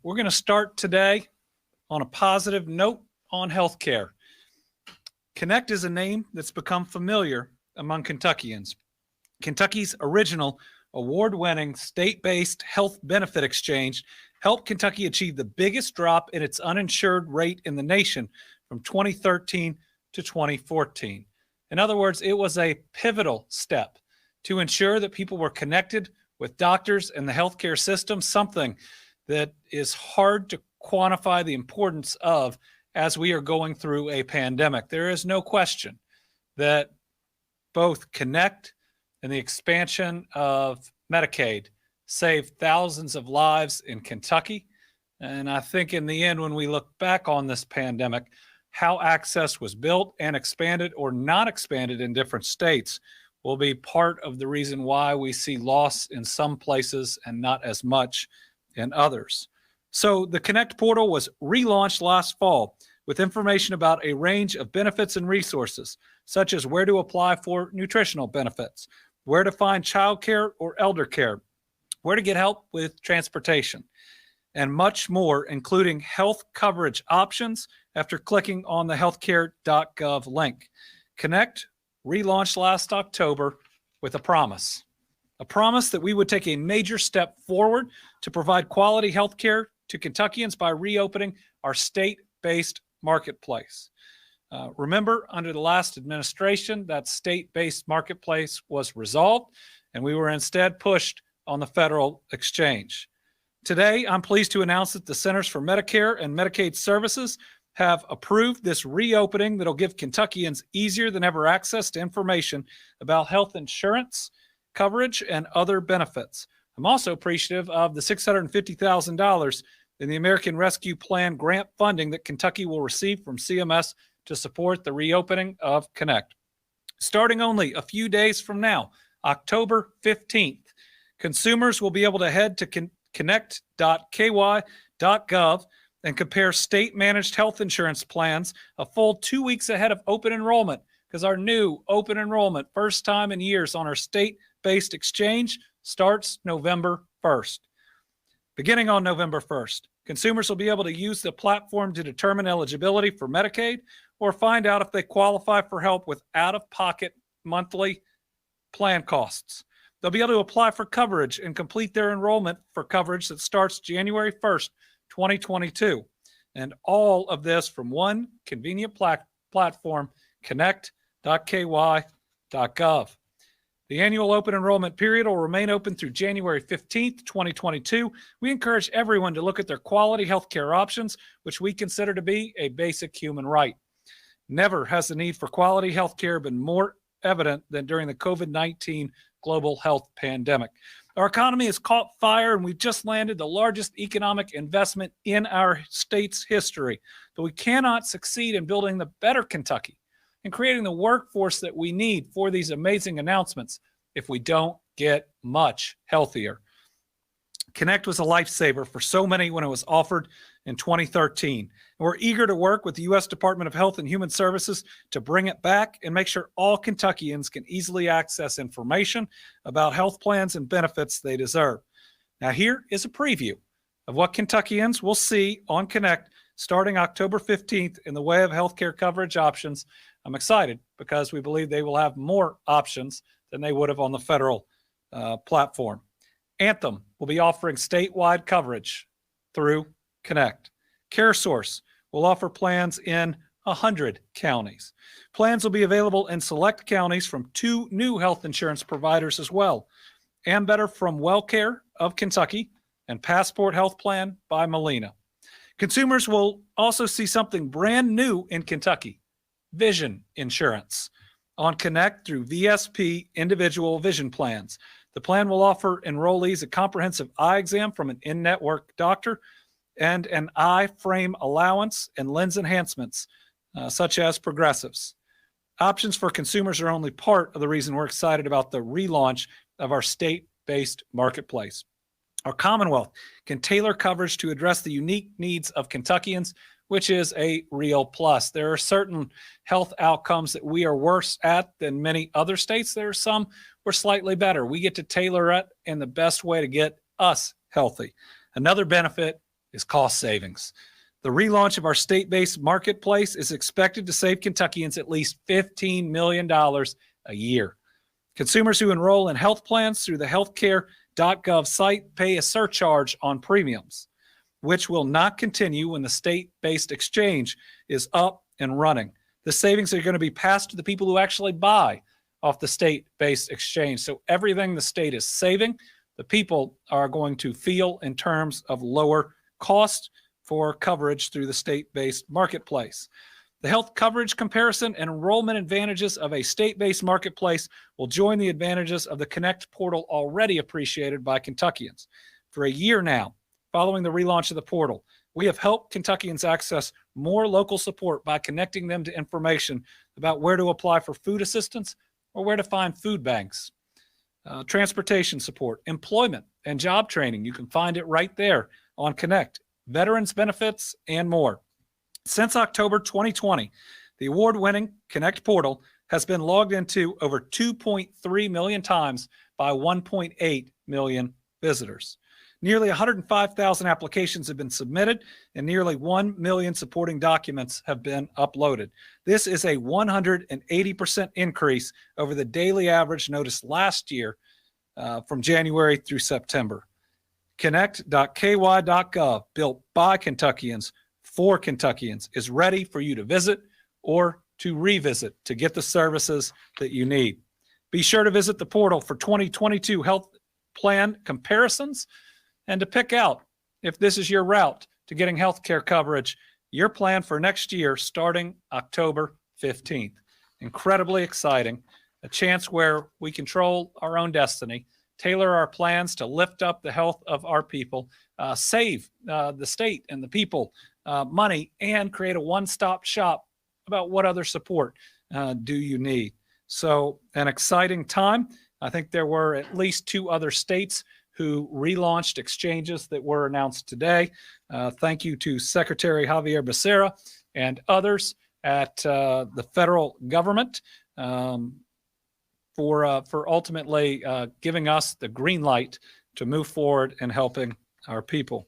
We're going to start today on a positive note on healthcare. Connect is a name that's become familiar among Kentuckians. Kentucky's original award-winning state-based health benefit exchange helped Kentucky achieve the biggest drop in its uninsured rate in the nation from 2013 to 2014. In other words, it was a pivotal step to ensure that people were connected with doctors and the healthcare system, something that is hard to quantify the importance of as we are going through a pandemic. There is no question that both Connect and the expansion of Medicaid saved thousands of lives in Kentucky. And I think in the end, when we look back on this pandemic, how access was built and expanded or not expanded in different states will be part of the reason why we see loss in some places and not as much in others. So the Connect portal was relaunched last fall with information about a range of benefits and resources, such as where to apply for nutritional benefits, where to find childcare or elder care, where to get help with transportation, and much more, including health coverage options after clicking on the healthcare.gov link. Connect relaunched last October with a promise that we would take a major step forward to provide quality health care to Kentuckians by reopening our state-based marketplace. Remember, under the last administration, that state-based marketplace was resolved, and we were instead pushed on the federal exchange. Today, I'm pleased to announce that the Centers for Medicare and Medicaid Services have approved this reopening that'll give Kentuckians easier than ever access to information about health insurance coverage and other benefits. I'm also appreciative of the $650,000 in the American Rescue Plan grant funding that Kentucky will receive from CMS to support the reopening of Connect. Starting only a few days from now, October 15th, consumers will be able to head to connect.ky.gov and compare state-managed health insurance plans a full 2 weeks ahead of open enrollment, because our new open enrollment, first time in years on our state-based exchange, starts November 1st. Beginning on November 1st, consumers will be able to use the platform to determine eligibility for Medicaid or find out if they qualify for help with out-of-pocket monthly plan costs. They'll be able to apply for coverage and complete their enrollment for coverage that starts January 1st, 2022. And all of this from one convenient platform, connect.ky.gov. The annual open enrollment period will remain open through January 15th, 2022. We encourage everyone to look at their quality healthcare options, which we consider to be a basic human right. Never has the need for quality healthcare been more evident than during the COVID-19 global health pandemic. Our economy has caught fire, and we've just landed the largest economic investment in our state's history. But we cannot succeed in building the better Kentucky and creating the workforce that we need for these amazing announcements if we don't get much healthier. Connect was a lifesaver for so many when it was offered in 2013. And we're eager to work with the U.S. Department of Health and Human Services to bring it back and make sure all Kentuckians can easily access information about health plans and benefits they deserve. Now, here is a preview of what Kentuckians will see on Connect starting October 15th in the way of healthcare coverage options. I'm excited because we believe they will have more options than they would have on the federal platform. Anthem will be offering statewide coverage through Connect. CareSource will offer plans in 100 counties. Plans will be available in select counties from 2 new health insurance providers as well. Ambetter from WellCare of Kentucky and Passport Health Plan by Molina. Consumers will also see something brand new in Kentucky, vision insurance, on Connect through VSP individual vision plans. The plan will offer enrollees a comprehensive eye exam from an in-network doctor and an eye frame allowance and lens enhancements, such as progressives. Options for consumers are only part of the reason we're excited about the relaunch of our state-based marketplace. Our Commonwealth can tailor coverage to address the unique needs of Kentuckians, which is a real plus. There are certain health outcomes that we are worse at than many other states. There are some we're slightly better. We get to tailor it in the best way to get us healthy. Another benefit is cost savings. The relaunch of our state-based marketplace is expected to save Kentuckians at least $15 million a year. Consumers who enroll in health plans through the healthcare.gov site pay a surcharge on premiums, which will not continue when the state-based exchange is up and running. The savings are going to be passed to the people who actually buy off the state-based exchange. So everything the state is saving, the people are going to feel in terms of lower cost for coverage through the state-based marketplace. The health coverage comparison and enrollment advantages of a state-based marketplace will join the advantages of the Connect portal already appreciated by Kentuckians. For a year now, following the relaunch of the portal, we have helped Kentuckians access more local support by connecting them to information about where to apply for food assistance or where to find food banks. Transportation support, employment, and job training. You can find it right there on Connect. Veterans benefits, and more. Since October 2020, the award-winning Connect portal has been logged into over 2.3 million times by 1.8 million visitors. Nearly 105,000 applications have been submitted, and nearly 1 million supporting documents have been uploaded. This is a 180% increase over the daily average noticed last year from January through September. Connect.ky.gov, built by Kentuckians for Kentuckians, is ready for you to visit or to revisit to get the services that you need. Be sure to visit the portal for 2022 health plan comparisons and to pick out, if this is your route to getting health care coverage, your plan for next year starting October 15th. Incredibly exciting, a chance where we control our own destiny, tailor our plans to lift up the health of our people, save the state and the people money, and create a one-stop shop about what other support do you need. So an exciting time. I think there were at least 2 other states who relaunched exchanges that were announced today. Thank you to Secretary Xavier Becerra and others at the federal government for ultimately giving us the green light to move forward and helping our people.